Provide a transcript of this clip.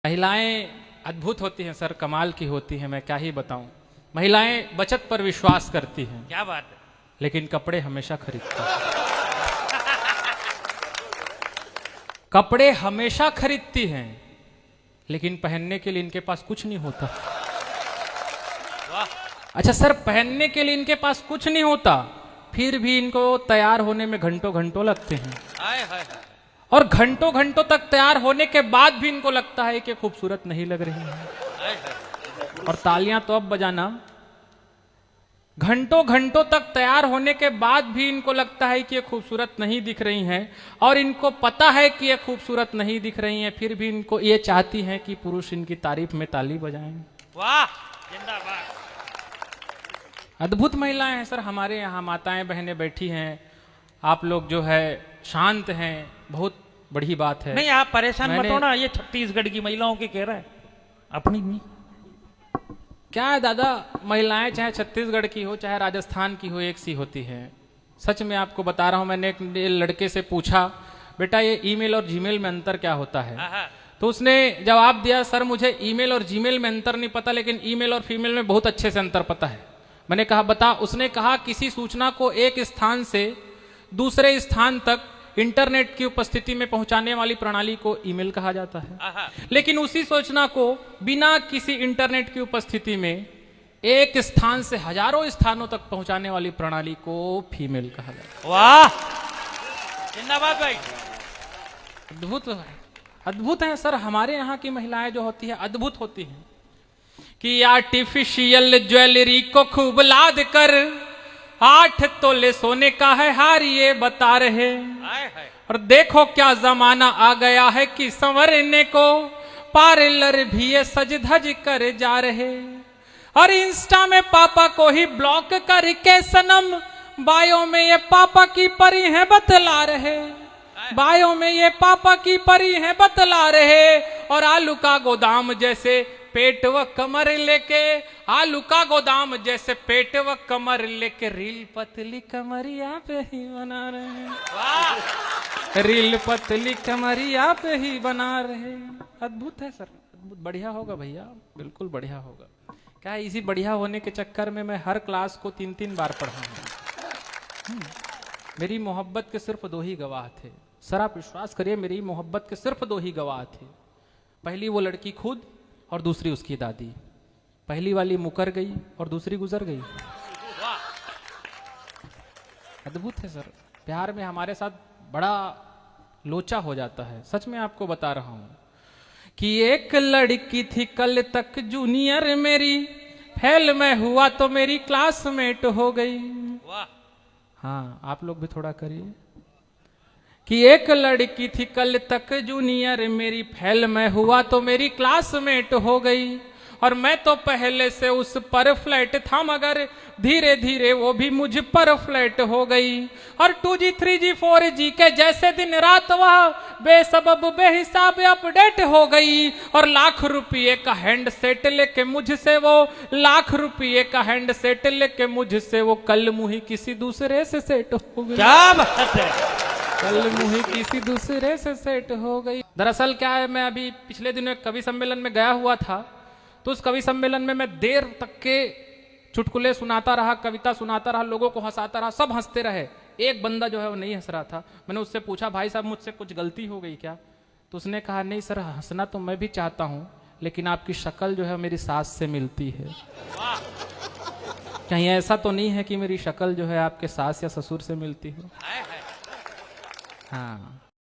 महिलाएं अद्भुत होती हैं सर, कमाल की होती हैं। मैं क्या ही बताऊं। महिलाएं बचत पर विश्वास करती हैं। क्या बात है। लेकिन कपड़े हमेशा खरीदती हैं। कपड़े हमेशा खरीदती हैं, लेकिन पहनने के लिए इनके पास कुछ नहीं होता। अच्छा सर, पहनने के लिए इनके पास कुछ नहीं होता, फिर भी इनको तैयार होने में घंटों घंटों लगते हैं। और घंटों घंटों तक तैयार होने के बाद भी इनको लगता है कि खूबसूरत नहीं लग रही है। और तालियां तो अब बजाना। घंटों घंटों तक तैयार होने के बाद भी इनको लगता है कि ये खूबसूरत नहीं दिख रही हैं, और इनको पता है कि ये खूबसूरत नहीं दिख रही हैं, फिर भी इनको ये चाहती हैं कि पुरुष इनकी तारीफ में ताली बजाएं। वाह, जिंदाबाद। अद्भुत महिलाएं हैं सर हमारे यहाँ। माताएं बहनें बैठी हैं, आप लोग जो है शांत हैं, बहुत बड़ी बात है। नहीं, आप परेशान मत हो ना, ये छत्तीसगढ़ की महिलाओं के कह रहा है, अपनी नहीं। क्या है दादा, महिलाएं चाहे छत्तीसगढ़ की हो चाहे राजस्थान की हो, एक सी होती है। सच में आपको बता रहा हूं। मैंने एक लड़के से पूछा, बेटा ये ईमेल और जीमेल में अंतर क्या होता है? तो उसने जवाब दिया, सर मुझे ईमेल और जीमेल में अंतर नहीं पता, लेकिन ईमेल और फीमेल में बहुत अच्छे से अंतर पता है। मैंने कहा बता। उसने कहा किसी सूचना को एक स्थान से दूसरे स्थान तक इंटरनेट की उपस्थिति में पहुंचाने वाली प्रणाली को ईमेल कहा जाता है, लेकिन उसी सूचना को बिना किसी इंटरनेट की उपस्थिति में एक स्थान से हजारों स्थानों तक पहुंचाने वाली प्रणाली को फीमेल कहा जाता है। वाह, जिंदाबाद भाई। अद्भुत है, अद्भुत है सर हमारे यहाँ की महिलाएं जो होती है, अद्भुत होती हैं। कि आर्टिफिशियल ज्वेलरी को खूब लाद कर 8 तोले सोने का है हार ये बता रहे। और देखो क्या जमाना आ गया है कि संवरने को पार्लर भी ये सज धज कर जा रहे। और इंस्टा में पापा को ही ब्लॉक करके सनम बायो में ये पापा की परी है बतला रहे। बायो में ये पापा की परी है बतला रहे। और आलू का गोदाम जैसे पेट व कमर लेके, आलू का गोदाम जैसे पेट व कमर लेके रील पतली कमरिया पे ही बना रहे। रील पतली कमरिया पे ही बना रहे। अद्भुत है सर, अद्भुत। बढ़िया होगा भैया, बिल्कुल बढ़िया होगा। क्या है, इसी बढ़िया होने के चक्कर में मैं हर क्लास को 3-3 बार पढ़ा हूं। मेरी मोहब्बत के सिर्फ 2 ही गवाह थे सर, आप विश्वास करिए, मेरी मोहब्बत के सिर्फ 2 ही गवाह थे। पहली वो लड़की खुद और दूसरी उसकी दादी। पहली वाली मुकर गई और दूसरी गुजर गई। अद्भुत है सर, प्यार में हमारे साथ बड़ा लोचा हो जाता है। सच में आपको बता रहा हूं कि एक लड़की थी कल तक जूनियर मेरी, फेल में हुआ तो मेरी क्लासमेट हो गई। हाँ, आप लोग भी थोड़ा करिए। कि एक लड़की थी कल तक जूनियर मेरी, फेल में हुआ तो मेरी क्लासमेट हो गई। और मैं तो पहले से उस पर फ्लैट था, मगर धीरे धीरे वो भी मुझ पर फ्लैट हो गई। और 2G 3G 4G के जैसे दिन रात वह बेसबब बेहिसाब अपडेट हो गई। और लाख रुपये का हैंडसेट लेके मुझसे वो, लाख रुपये का हैंडसेट लेके मुझसे वो कल मुही किसी दूसरे से सेट हो गई। क्या बात है। कल मुही किसी दूसरे से सेट हो गई। दरअसल क्या है, मैं अभी पिछले दिनों एक कवि सम्मेलन में गया हुआ था, तो उस कवि सम्मेलन में मैं देर तक के चुटकुले सुनाता रहा, कविता सुनाता रहा, लोगों को हंसाता रहा, सब हंसते रहे। एक बंदा जो है वो नहीं हंस रहा था। मैंने उससे पूछा, भाई साहब मुझसे कुछ गलती हो गई क्या? तो उसने कहा, नहीं सर, हंसना तो मैं भी चाहता हूँ, लेकिन आपकी शक्ल जो है मेरी सास से मिलती है। कहीं ऐसा तो नहीं है कि मेरी शक्ल जो है आपके सास या ससुर से मिलती हो? हाँ,